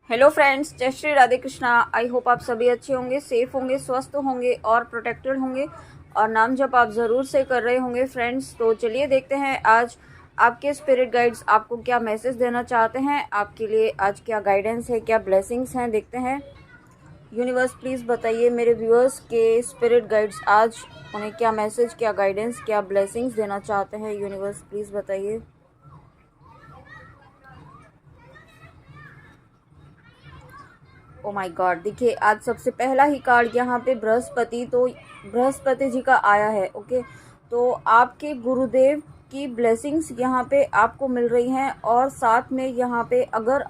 Hello friends, जय Shri Radhe Krishna. I hope आप सभी अच्छे होंगे, सेफ होंगे, स्वस्थ होंगे और प्रोटेक्टेड होंगे और नाम जप आप ज़रूर से कर रहे होंगे फ्रेंड्स। तो चलिए देखते हैं आज आपके स्पिरिट गाइड्स आपको क्या मैसेज देना चाहते हैं, आपके लिए आज क्या गाइडेंस है, क्या ब्लेसिंग्स हैं। देखते हैं। यूनिवर्स प्लीज़ बताइए मेरे व्यूअर्स के स्पिरिट गाइड्स आज उन्हें क्या मैसेज, क्या गाइडेंस, क्या ब्लेसिंग्स देना चाहते हैं। यूनिवर्स प्लीज़ बताइए। ओ माय गॉड, देखिए आज सबसे पहला ही कार्ड यहाँ पे बृहस्पति, तो बृहस्पति जी का आया है। ओके, तो आपके गुरुदेव की ब्लेसिंग्स यहाँ पे आपको मिल रही हैं और साथ में यहाँ पे अगर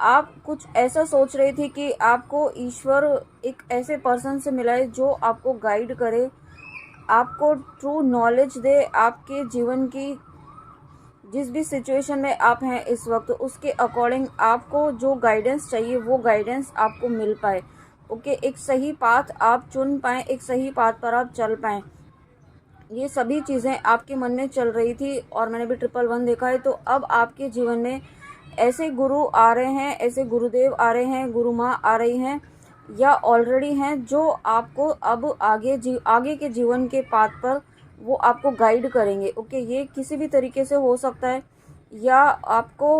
आप कुछ ऐसा सोच रही थी कि आपको ईश्वर एक ऐसे पर्सन से मिला है जो आपको गाइड करे, आपको ट्रू नॉलेज दे, आपके जीवन की जिस भी सिचुएशन में आप हैं इस वक्त उसके अकॉर्डिंग आपको जो गाइडेंस चाहिए वो गाइडेंस आपको मिल पाए। ओके, एक सही पाथ आप चुन पाएँ, एक सही पाथ पर आप चल पाएँ। ये सभी चीज़ें आपके मन में चल रही थी और मैंने भी 111 देखा है। तो अब आपके जीवन में ऐसे गुरु आ रहे हैं, ऐसे गुरुदेव आ रहे हैं, गुरु माँ आ रही हैं या ऑलरेडी हैं जो आपको अब आगे के जीवन के पाथ पर वो आपको गाइड करेंगे। ओके, ये किसी भी तरीके से हो सकता है या आपको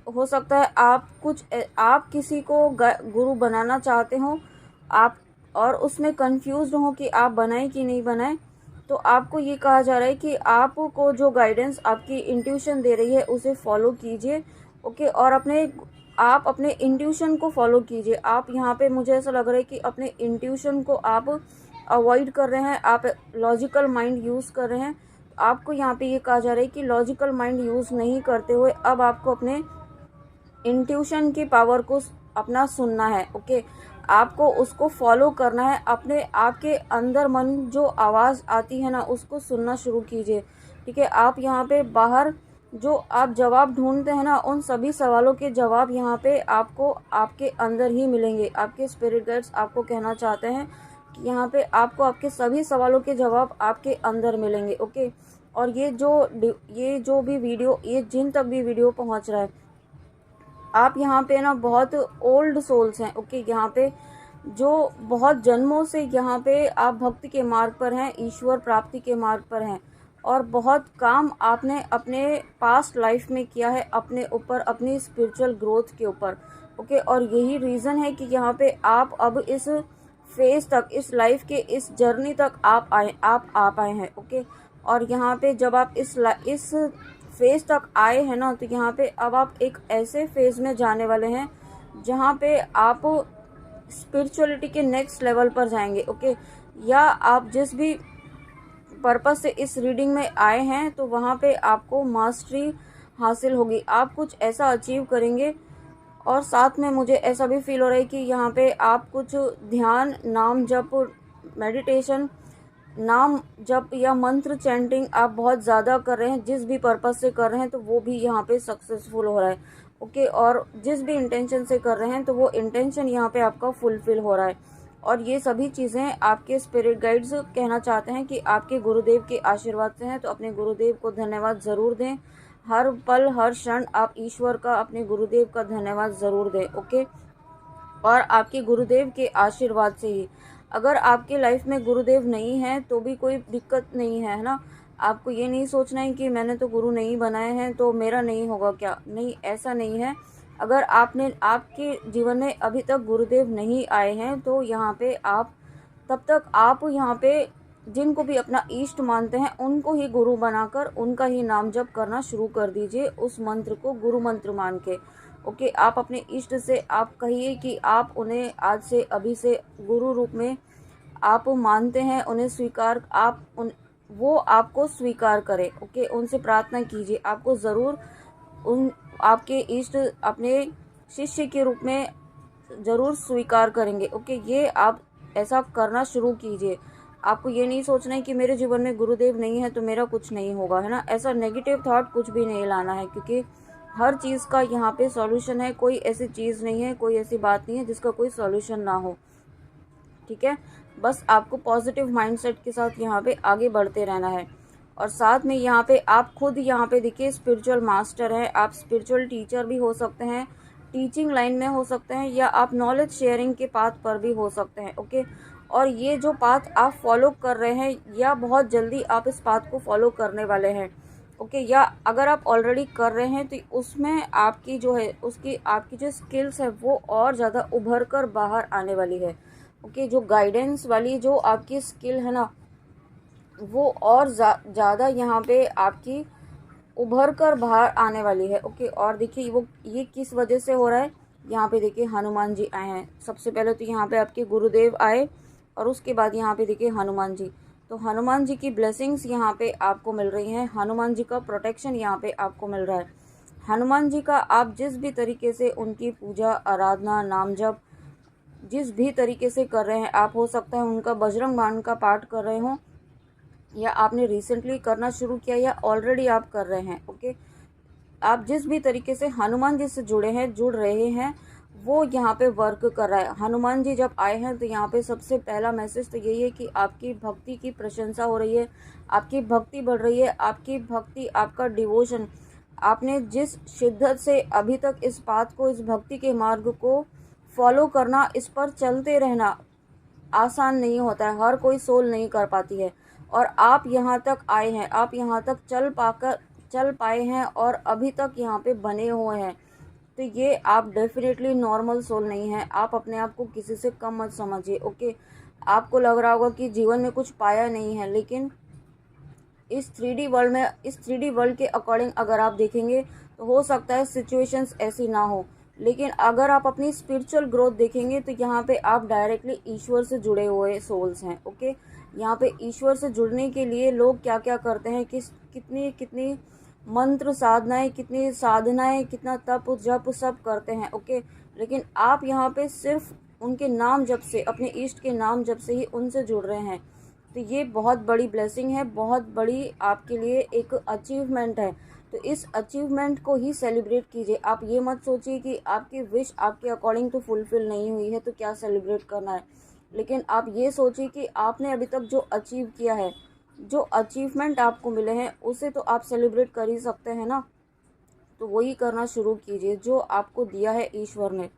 हो सकता है आप किसी को गुरु बनाना चाहते हो आप और उसमें कंफ्यूज हो कि आप बनाएं कि नहीं बनाएं। तो आपको ये कहा जा रहा है कि आपको जो गाइडेंस आपकी इंट्यूशन दे रही है उसे फॉलो कीजिए। ओके, और आप अपने इंट्यूशन को फॉलो कीजिए। आप यहाँ पे मुझे ऐसा लग रहा है कि अपने इंट्यूशन को आप अवॉइड कर रहे हैं, आप लॉजिकल माइंड यूज़ कर रहे हैं। आपको यहाँ पे ये कहा जा रहा है कि लॉजिकल माइंड यूज़ नहीं करते हुए अब आपको अपने इंट्यूशन की पावर को अपना सुनना है। ओके, आपको उसको फॉलो करना है। अपने आपके अंदर मन जो आवाज़ आती है ना उसको सुनना शुरू कीजिए। ठीक है, आप यहाँ पे बाहर जो आप जवाब ढूंढते हैं ना उन सभी सवालों के जवाब यहाँ पे आपको आपके अंदर ही मिलेंगे। आपके स्पिरिट गाइड्स आपको कहना चाहते हैं कि यहाँ पे आपको आपके सभी सवालों के जवाब आपके अंदर मिलेंगे। ओके, और ये जो भी वीडियो, ये जिन तक भी वीडियो पहुँच रहा है, आप यहाँ पे ना बहुत ओल्ड सोल्स हैं। ओके, यहाँ पे जो बहुत जन्मों से यहाँ पे आप भक्ति के मार्ग पर हैं, ईश्वर प्राप्ति के मार्ग पर हैं और बहुत काम आपने अपने पास्ट लाइफ में किया है अपने ऊपर, अपनी स्पिरिचुअल ग्रोथ के ऊपर। ओके, और यही रीज़न है कि यहाँ पे आप अब इस फेज तक, इस लाइफ के इस जर्नी तक आप आ पाए हैं। ओके, और यहाँ पे जब आप इस फेज तक आए हैं ना तो यहाँ पे अब आप एक ऐसे फेज में जाने वाले हैं जहाँ पे आप स्पिरिचुअलिटी के नेक्स्ट लेवल पर जाएंगे। ओके, या आप जिस भी पर्पस से इस रीडिंग में आए हैं तो वहाँ पे आपको मास्टरी हासिल होगी, आप कुछ ऐसा अचीव करेंगे। और साथ में मुझे ऐसा भी फील हो रहा है कि यहाँ पे आप कुछ ध्यान, नाम जप, मेडिटेशन, नाम जप या मंत्र चैंटिंग आप बहुत ज़्यादा कर रहे हैं, जिस भी पर्पस से कर रहे हैं तो वो भी यहाँ पे सक्सेसफुल हो रहा है। ओके, और जिस भी इंटेंशन से कर रहे हैं तो वो इंटेंशन यहाँ पे आपका फुलफिल हो रहा है। और ये सभी चीज़ें आपके स्पिरिट गाइड्स कहना चाहते हैं कि आपके गुरुदेव के आशीर्वाद से हैं। तो अपने गुरुदेव को धन्यवाद ज़रूर दें। हर पल हर क्षण आप ईश्वर का, अपने गुरुदेव का धन्यवाद ज़रूर दें। ओके, और आपके गुरुदेव के आशीर्वाद से ही, अगर आपके लाइफ में गुरुदेव नहीं है तो भी कोई दिक्कत नहीं है ना। आपको ये नहीं सोचना है कि मैंने तो गुरु नहीं बनाए हैं तो मेरा नहीं होगा क्या, नहीं, ऐसा नहीं है। अगर आपके जीवन में अभी तक गुरुदेव नहीं आए हैं तो यहाँ पे आप तब तक आप यहाँ पे जिनको भी अपना इष्ट मानते हैं उनको ही गुरु बनाकर उनका ही नाम जप करना शुरू कर दीजिए, उस मंत्र को गुरु मंत्र मान के। ओके, आप अपने इष्ट से आप कहिए कि आप उन्हें आज से, अभी से गुरु रूप में आप मानते हैं, उन्हें स्वीकार, वो आपको स्वीकार करें। ओके, उनसे प्रार्थना कीजिए, आपको ज़रूर आपके इष्ट अपने शिष्य के रूप में ज़रूर स्वीकार करेंगे। ओके, ये आप ऐसा करना शुरू कीजिए। आपको ये नहीं सोचना है कि मेरे जीवन में गुरुदेव नहीं है तो मेरा कुछ नहीं होगा, है ना। ऐसा नेगेटिव थॉट कुछ भी नहीं लाना है, क्योंकि हर चीज़ का यहाँ पे सॉल्यूशन है। कोई ऐसी चीज़ नहीं है, कोई ऐसी बात नहीं है जिसका कोई सॉल्यूशन ना हो। ठीक है, बस आपको पॉजिटिव माइंडसेट के साथ यहाँ पे आगे बढ़ते रहना है। और साथ में यहाँ पे आप खुद यहाँ पे देखिए स्पिरिचुअल मास्टर हैं, आप स्पिरिचुअल टीचर भी हो सकते हैं, टीचिंग लाइन में हो सकते हैं, या आप नॉलेज शेयरिंग के पाथ पर भी हो सकते हैं। ओके, और ये जो पाथ आप फॉलो कर रहे हैं या बहुत जल्दी आप इस पाथ को फॉलो करने वाले हैं। ओके, या अगर आप ऑलरेडी कर रहे हैं तो उसमें आपकी जो है उसकी आपकी जो स्किल्स है वो और ज़्यादा उभर कर बाहर आने वाली है। ओके, जो गाइडेंस वाली जो आपकी स्किल है ना वो और ज़्यादा यहाँ पे आपकी उभर कर बाहर आने वाली है। ओके, और देखिए वो ये किस वजह से हो रहा है। यहाँ पे देखिए हनुमान जी आए हैं। सबसे पहले तो यहाँ पे आपके गुरुदेव आए और उसके बाद यहाँ पे देखिए हनुमान जी। तो हनुमान जी की ब्लेसिंग्स यहाँ पे आपको मिल रही हैं, हनुमान जी का प्रोटेक्शन यहाँ पे आपको मिल रहा है। हनुमान जी का आप जिस भी तरीके से उनकी पूजा आराधना नाम जप जिस भी तरीके से कर रहे हैं, आप हो सकता है उनका बजरंग बाण का पाठ कर रहे हो, या आपने रिसेंटली करना शुरू किया, या ऑलरेडी आप कर रहे हैं। ओके, आप जिस भी तरीके से हनुमान जी से जुड़ रहे हैं वो यहाँ पे वर्क कर रहा है। हनुमान जी जब आए हैं तो यहाँ पे सबसे पहला मैसेज तो यही है कि आपकी भक्ति की प्रशंसा हो रही है, आपकी भक्ति बढ़ रही है, आपकी भक्ति, आपका डिवोशन, आपने जिस शिद्दत से अभी तक इस बात को, इस भक्ति के मार्ग को फॉलो करना, इस पर चलते रहना आसान नहीं होता है, हर कोई सोल नहीं कर पाती है। और आप यहाँ तक आए हैं, आप यहाँ तक चल पाए हैं और अभी तक यहाँ पे बने हुए हैं, तो ये आप डेफिनेटली नॉर्मल सोल नहीं है। आप अपने आप को किसी से कम मत समझिए। ओके, आपको लग रहा होगा कि जीवन में कुछ पाया नहीं है, लेकिन इस 3D वर्ल्ड में, इस 3D वर्ल्ड के अकॉर्डिंग अगर आप देखेंगे तो हो सकता है सिचुएशंस ऐसी ना हो, लेकिन अगर आप अपनी स्पिरिचुअल ग्रोथ देखेंगे तो यहाँ पे आप डायरेक्टली ईश्वर से जुड़े हुए सोल्स हैं। ओके, यहाँ पे ईश्वर से जुड़ने के लिए लोग क्या क्या करते हैं, कितनी कितनी मंत्र साधनाएं, कितनी साधनाएं, कितना तप जप सब करते हैं। ओके, लेकिन आप यहाँ पे सिर्फ उनके नाम जप से, अपने इष्ट के नाम जप से ही उनसे जुड़ रहे हैं, तो ये बहुत बड़ी ब्लेसिंग है, बहुत बड़ी आपके लिए एक अचीवमेंट है। तो इस अचीवमेंट को ही सेलिब्रेट कीजिए। आप ये मत सोचिए कि आपकी विश आपके अकॉर्डिंग तो फुलफिल नहीं हुई है तो क्या सेलिब्रेट करना है, लेकिन आप ये सोचिए कि आपने अभी तक जो अचीव किया है, जो अचीवमेंट आपको मिले हैं, उसे तो आप सेलिब्रेट कर ही सकते हैं ना। तो वही करना शुरू कीजिए, जो आपको दिया है ईश्वर ने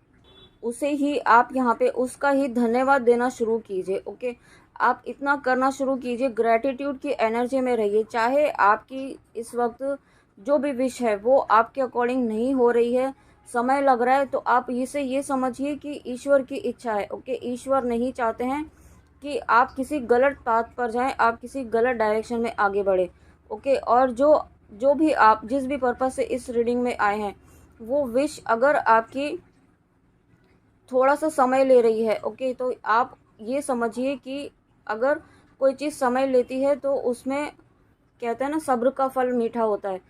उसे ही आप यहाँ पे उसका ही धन्यवाद देना शुरू कीजिए। ओके, आप इतना करना शुरू कीजिए, ग्रैटिट्यूड की एनर्जी में रहिए। चाहे आपकी इस वक्त जो भी विश है वो आपके अकॉर्डिंग नहीं हो रही है, समय लग रहा है, तो आप इसे ये समझिए कि ईश्वर की इच्छा है। ओके, ईश्वर नहीं चाहते हैं कि आप किसी गलत पाथ पर जाएं, आप किसी गलत डायरेक्शन में आगे बढ़े। ओके, और जो जो भी आप जिस भी पर्पज से इस रीडिंग में आए हैं, वो विश अगर आपकी थोड़ा सा समय ले रही है, ओके, तो आप ये समझिए कि अगर कोई चीज़ समय लेती है तो उसमें कहते हैं ना सब्र का फल मीठा होता है,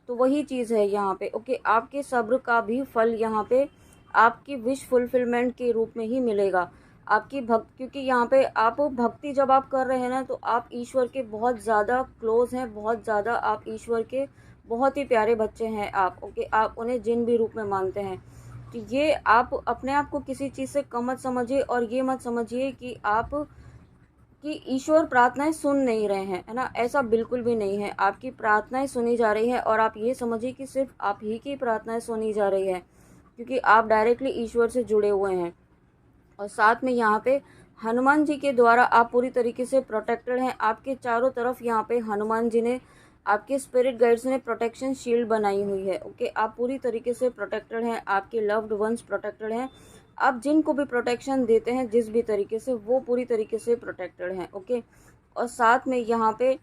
तो वही चीज़ है यहाँ पे। ओके, आपके सब्र का भी फल यहाँ पे आपकी विश फुलफिलमेंट के रूप में ही मिलेगा। आपकी क्योंकि यहाँ पे आप भक्ति जब आप कर रहे हैं ना, तो आप ईश्वर के बहुत ज़्यादा क्लोज हैं, बहुत ज़्यादा आप ईश्वर के बहुत ही प्यारे बच्चे हैं आप। ओके, आप उन्हें जिन भी रूप में मानते हैं, तो ये आप अपने आप को किसी चीज़ से कम मत समझिए, और ये मत समझिए कि आप कि ईश्वर प्रार्थनाएं सुन नहीं रहे हैं, है ना, ऐसा बिल्कुल भी नहीं है। आपकी प्रार्थनाएं सुनी जा रही है, और आप ये समझिए कि सिर्फ आप ही की प्रार्थनाएं सुनी जा रही है, क्योंकि आप डायरेक्टली ईश्वर से जुड़े हुए हैं। और साथ में यहाँ पे हनुमान जी के द्वारा आप पूरी तरीके से प्रोटेक्टेड हैं। आपके चारों तरफ यहाँ पे हनुमान जी ने, आपके स्पिरिट गाइड्स ने प्रोटेक्शन शील्ड बनाई हुई है। ओके, आप पूरी तरीके से प्रोटेक्टेड हैं, आपके लव्ड वंस प्रोटेक्टेड हैं, आप जिनको भी प्रोटेक्शन देते हैं जिस भी तरीके से, वो पूरी तरीके से प्रोटेक्टेड हैं। ओके, और साथ में यहाँ पे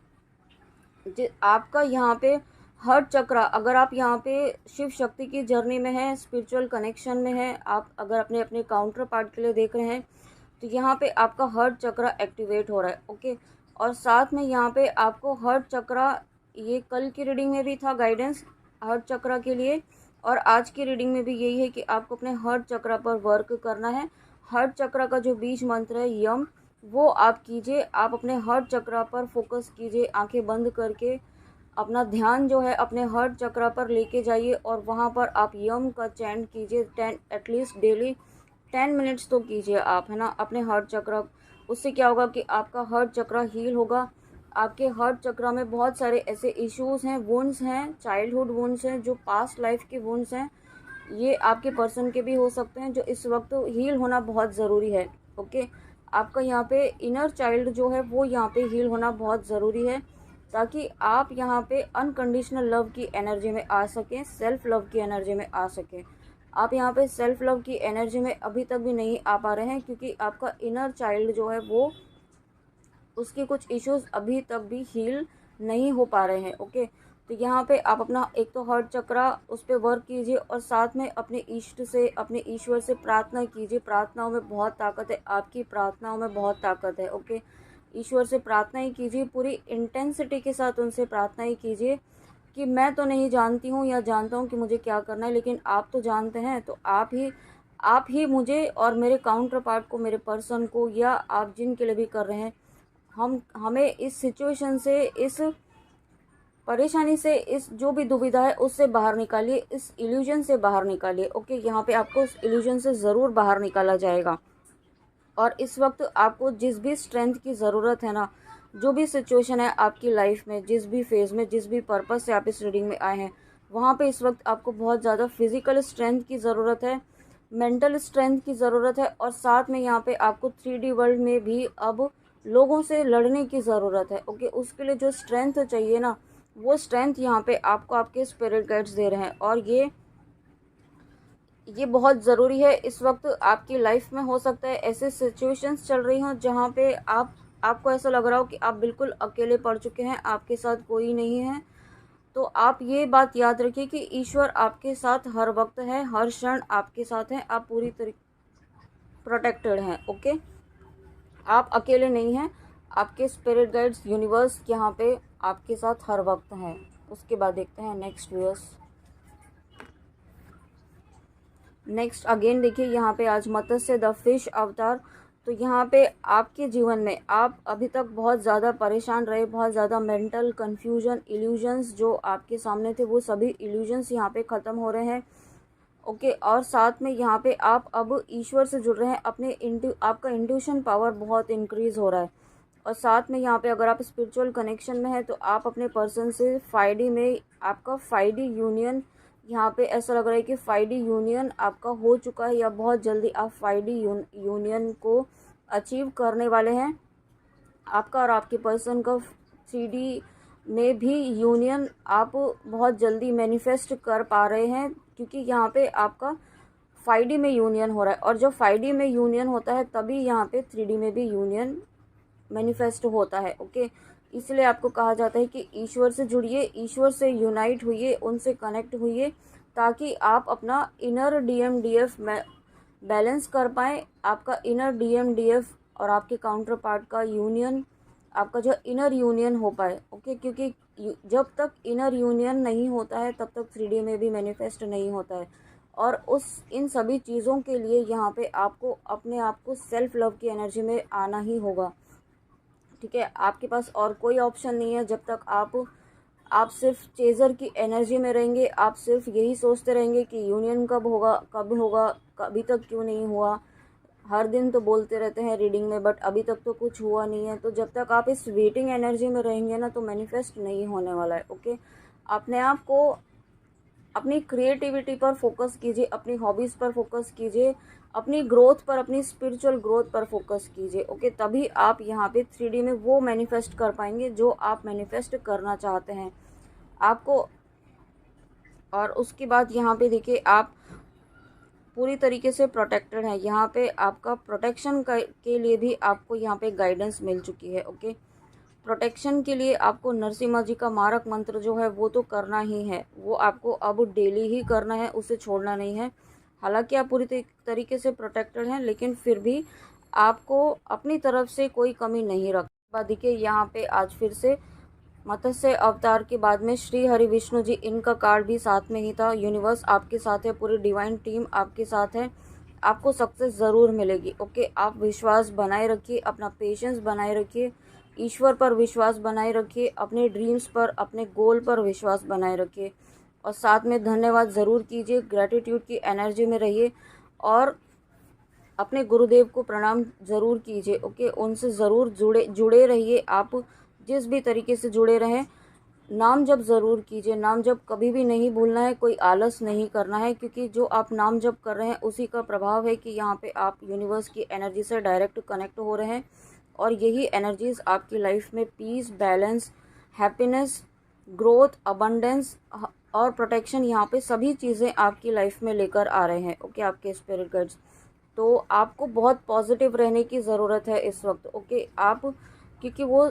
आपका यहाँ पे हार्ट चक्रा, अगर आप यहाँ पे शिव शक्ति की जर्नी में हैं, स्पिरिचुअल कनेक्शन में हैं, आप अगर अपने अपने काउंटर पार्ट के लिए देख रहे हैं, तो यहाँ पे आपका हार्ट चक्रा एक्टिवेट हो रहा है। ओके, और साथ में यहाँ पे आपको हार्ट चक्रा, ये कल की रीडिंग में भी था गाइडेंस हार्ट चक्रा के लिए, और आज की रीडिंग में भी यही है कि आपको अपने हार्ट चक्रा पर वर्क करना है। हार्ट चक्रा का जो बीज मंत्र है यम, वो आप कीजिए, आप अपने हार्ट चक्रा पर फोकस कीजिए, आंखें बंद करके अपना ध्यान जो है अपने हार्ट चक्रा पर लेके जाइए, और वहाँ पर आप यम का चैंट कीजिए 10 एटलीस्ट डेली 10 मिनट्स तो कीजिए आप, है ना, अपने हार्ट चक्रा। उससे क्या होगा कि आपका हार्ट चक्रा हील होगा, आपके हार्ट चक्र में बहुत सारे ऐसे इश्यूज हैं, वुंड्स हैं, चाइल्डहुड वुंड्स हैं, जो पास्ट लाइफ के वुंड्स हैं, ये आपके पर्सन के भी हो सकते हैं, जो इस वक्त हील होना बहुत ज़रूरी है। ओके, आपका यहाँ पे इनर चाइल्ड जो है वो यहाँ पे हील होना बहुत ज़रूरी है, ताकि आप यहाँ पे अनकंडीशनल लव की एनर्जी में आ सकें, सेल्फ लव की एनर्जी में आ सकें। आप यहाँ पे सेल्फ लव की एनर्जी में अभी तक भी नहीं आ पा रहे हैं, क्योंकि आपका इनर चाइल्ड जो है वो, उसके कुछ इश्यूज अभी तक भी हील नहीं हो पा रहे हैं। ओके, तो यहाँ पे आप अपना एक तो हार्ट चक्रा, उस पर वर्क कीजिए, और साथ में अपने इष्ट से, अपने ईश्वर से प्रार्थना कीजिए। प्रार्थनाओं में बहुत ताकत है, आपकी प्रार्थनाओं में बहुत ताकत है। ओके, ईश्वर से प्रार्थना ही कीजिए, पूरी इंटेंसिटी के साथ उनसे प्रार्थना ही कीजिए कि मैं तो नहीं जानती हूँ या जानता हूँ कि मुझे क्या करना है, लेकिन आप तो जानते हैं, तो आप ही मुझे और मेरे काउंटर पार्ट को, मेरे पर्सन को, या आप जिनके लिए भी कर रहे हैं, हमें इस सिचुएशन से, इस परेशानी से, इस जो भी दुविधा है उससे बाहर निकालिए, इस इल्यूजन से बाहर निकालिए। ओके, यहाँ पे आपको इस इल्यूजन से ज़रूर बाहर निकाला जाएगा। और इस वक्त आपको जिस भी स्ट्रेंथ की ज़रूरत है ना, जो भी सिचुएशन है आपकी लाइफ में, जिस भी फेज़ में, जिस भी पर्पस से आप इस रीडिंग में आए हैं, वहाँ पे इस वक्त आपको बहुत ज़्यादा फिजिकल स्ट्रेंथ की ज़रूरत है, मेंटल स्ट्रेंथ की ज़रूरत है, और साथ में यहाँ पे आपको 3D वर्ल्ड में भी अब लोगों से लड़ने की ज़रूरत है। ओके, उसके लिए जो स्ट्रेंथ चाहिए ना, वो स्ट्रेंथ यहाँ पे आपको आपके स्पिरिट गाइड्स दे रहे हैं, और ये बहुत ज़रूरी है इस वक्त आपकी लाइफ में। हो सकता है ऐसे सिचुएशंस चल रही हों जहाँ पे आपको ऐसा लग रहा हो कि आप बिल्कुल अकेले पड़ चुके हैं, आपके साथ कोई नहीं है। तो आप ये बात याद रखिए कि ईश्वर आपके साथ हर वक्त है, हर क्षण आपके साथ है, आप पूरी तरीके प्रोटेक्टेड हैं। ओके, आप अकेले नहीं हैं, आपके स्पिरिट गाइड्स, यूनिवर्स यहाँ पे आपके साथ हर वक्त हैं। उसके बाद देखते हैं नेक्स्ट व्यूअर्स। नेक्स्ट अगेन देखिए, यहाँ पे आज मत्स्य द फिश अवतार। तो यहाँ पे आपके जीवन में आप अभी तक बहुत ज़्यादा परेशान रहे, बहुत ज़्यादा मेंटल कन्फ्यूजन, इल्यूजन्स जो आपके सामने थे, वो सभी इल्यूजन्स यहाँ पे ख़त्म हो रहे हैं। ओके, और साथ में यहाँ पे आप अब ईश्वर से जुड़ रहे हैं, आपका इंट्यूशन पावर बहुत इंक्रीज़ हो रहा है। और साथ में यहाँ पे अगर आप स्पिरिचुअल कनेक्शन में हैं, तो आप अपने पर्सन से 5D में, आपका 5D यूनियन, यहाँ पे ऐसा लग रहा है कि 5D यूनियन आपका हो चुका है, या बहुत जल्दी आप 5D यूनियन को अचीव करने वाले हैं। आपका और आपके पर्सन का 3D में भी यूनियन आप बहुत जल्दी मैनिफेस्ट कर पा रहे हैं, क्योंकि यहाँ पे आपका 5D में यूनियन हो रहा है, और जब 5D में यूनियन होता है तभी यहाँ पे 3D में भी यूनियन मैनिफेस्ट होता है। ओके, इसलिए आपको कहा जाता है कि ईश्वर से जुड़िए, ईश्वर से यूनाइट होइए, उनसे कनेक्ट होइए, ताकि आप अपना इनर DMDF में बैलेंस कर पाएँ। आपका इनर DMDF और आपके काउंटर पार्ट का यूनियन, आपका जो इनर यूनियन हो पाए। ओके, क्योंकि जब तक इनर यूनियन नहीं होता है तब तक 3D में भी मैनिफेस्ट नहीं होता है। और इन सभी चीज़ों के लिए यहाँ पे आपको अपने आप को सेल्फ लव की एनर्जी में आना ही होगा। ठीक है, आपके पास और कोई ऑप्शन नहीं है। जब तक आप सिर्फ चेज़र की एनर्जी में रहेंगे, आप सिर्फ यही सोचते रहेंगे कि यूनियन कब होगा, कब होगा, अभी तक क्यों नहीं हुआ। हर दिन तो बोलते रहते हैं रीडिंग में, बट अभी तक तो कुछ हुआ नहीं है। तो जब तक आप इस वेटिंग एनर्जी में रहेंगे ना, तो मैनिफेस्ट नहीं होने वाला है। ओके, अपने आप को, अपनी क्रिएटिविटी पर फोकस कीजिए, अपनी हॉबीज़ पर फोकस कीजिए, अपनी ग्रोथ पर, अपनी स्पिरिचुअल ग्रोथ पर फोकस कीजिए। ओके, तभी आप यहाँ पे 3D में वो मैनिफेस्ट कर पाएंगे जो आप मैनिफेस्ट करना चाहते हैं आपको। और उसके बाद यहाँ पे देखिए, आप पूरी तरीके से प्रोटेक्टेड हैं। यहाँ पे आपका प्रोटेक्शन के लिए भी आपको यहाँ पे गाइडेंस मिल चुकी है। ओके, प्रोटेक्शन के लिए आपको नरसिम्हा जी का मारक मंत्र जो है वो तो करना ही है, वो आपको अब डेली ही करना है, उसे छोड़ना नहीं है। हालांकि आप पूरी तरीके से प्रोटेक्टेड हैं, लेकिन फिर भी आपको अपनी तरफ से कोई कमी नहीं रखना। देखिए, यहाँ पे आज फिर से मत्स्य अवतार के बाद में श्री हरि विष्णु जी, इनका कार्ड भी साथ में ही था। यूनिवर्स आपके साथ है, पूरी डिवाइन टीम आपके साथ है, आपको सक्सेस ज़रूर मिलेगी। ओके, आप विश्वास बनाए रखिए, अपना पेशेंस बनाए रखिए, ईश्वर पर विश्वास बनाए रखिए, अपने ड्रीम्स पर, अपने गोल पर विश्वास बनाए रखिए, और साथ में धन्यवाद ज़रूर कीजिए, ग्रैटिट्यूड की एनर्जी में रहिए, और अपने गुरुदेव को प्रणाम ज़रूर कीजिए। ओके, उनसे ज़रूर जुड़े रहिए आप। जिस भी तरीके से जुड़े रहें, नाम जप ज़रूर कीजिए। नाम जप कभी भी नहीं भूलना है, कोई आलस नहीं करना है, क्योंकि जो आप नाम जप कर रहे हैं उसी का प्रभाव है कि यहाँ पे आप यूनिवर्स की एनर्जी से डायरेक्ट कनेक्ट हो रहे हैं, और यही एनर्जीज आपकी लाइफ में peace, balance, happiness, growth, abundance और प्रोटेक्शन, यहाँ पे सभी चीज़ें आपकी लाइफ में लेकर आ रहे हैं। ओके, आपके स्पिरिट गाइड्स। तो आपको बहुत पॉजिटिव रहने की ज़रूरत है इस वक्त। ओके, आप, क्योंकि वो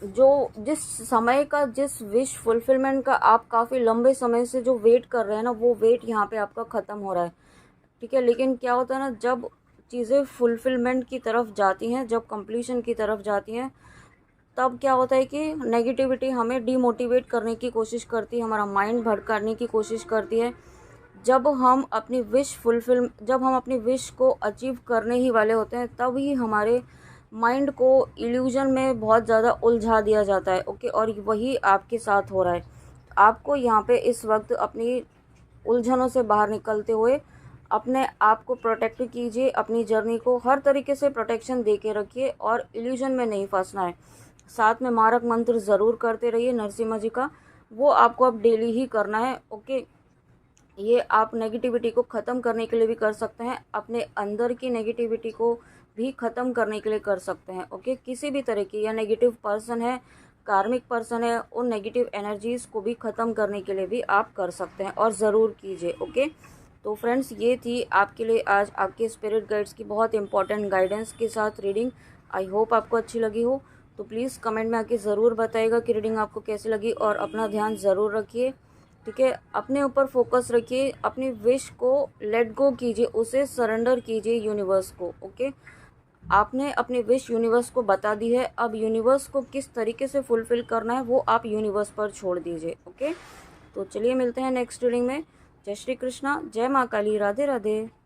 जो जिस समय का, जिस विश फुलफिलमेंट का आप काफ़ी लंबे समय से जो वेट कर रहे हैं ना, वो वेट यहाँ पे आपका ख़त्म हो रहा है। ठीक है, लेकिन क्या होता है ना, जब चीज़ें फुलफिलमेंट की तरफ जाती हैं, जब कंप्लीशन की तरफ जाती हैं, तब क्या होता है कि नेगेटिविटी हमें डिमोटिवेट करने की कोशिश करती है, हमारा माइंड भटकाने की कोशिश करती है। जब हम अपनी विश को अचीव करने ही वाले होते हैं, तब ही हमारे माइंड को इल्यूजन में बहुत ज़्यादा उलझा दिया जाता है। ओके, और वही आपके साथ हो रहा है। आपको यहाँ पे इस वक्त अपनी उलझनों से बाहर निकलते हुए अपने आप को प्रोटेक्ट कीजिए, अपनी जर्नी को हर तरीके से प्रोटेक्शन दे के रखिए, और इल्यूजन में नहीं फंसना है। साथ में मारक मंत्र ज़रूर करते रहिए नरसिम्हा जी का, वो आपको अब डेली ही करना है। ओके, ये आप नेगेटिविटी को ख़त्म करने के लिए भी कर सकते हैं, अपने अंदर की नेगेटिविटी को भी ख़त्म करने के लिए कर सकते हैं। ओके, किसी भी तरह की, या नेगेटिव पर्सन है, कार्मिक पर्सन है, उन नेगेटिव एनर्जीज़ को भी ख़त्म करने के लिए भी आप कर सकते हैं, और ज़रूर कीजिए। ओके, तो फ्रेंड्स, ये थी आपके लिए आज आपके स्पिरिट गाइड्स की बहुत इंपॉर्टेंट गाइडेंस के साथ रीडिंग। आई होप आपको अच्छी लगी हो। तो प्लीज़ कमेंट में आके ज़रूर बताइएगा कि रीडिंग आपको कैसी लगी, और अपना ध्यान ज़रूर रखिए। ठीक है, अपने ऊपर फोकस रखिए, अपनी विश को लेट गो कीजिए, उसे सरेंडर कीजिए यूनिवर्स को। ओके, आपने अपनी विश यूनिवर्स को बता दी है, अब यूनिवर्स को किस तरीके से फुलफिल करना है वो आप यूनिवर्स पर छोड़ दीजिए। ओके, तो चलिए मिलते हैं नेक्स्ट रीडिंग में। जय श्री कृष्णा, जय माँ काली, राधे राधे।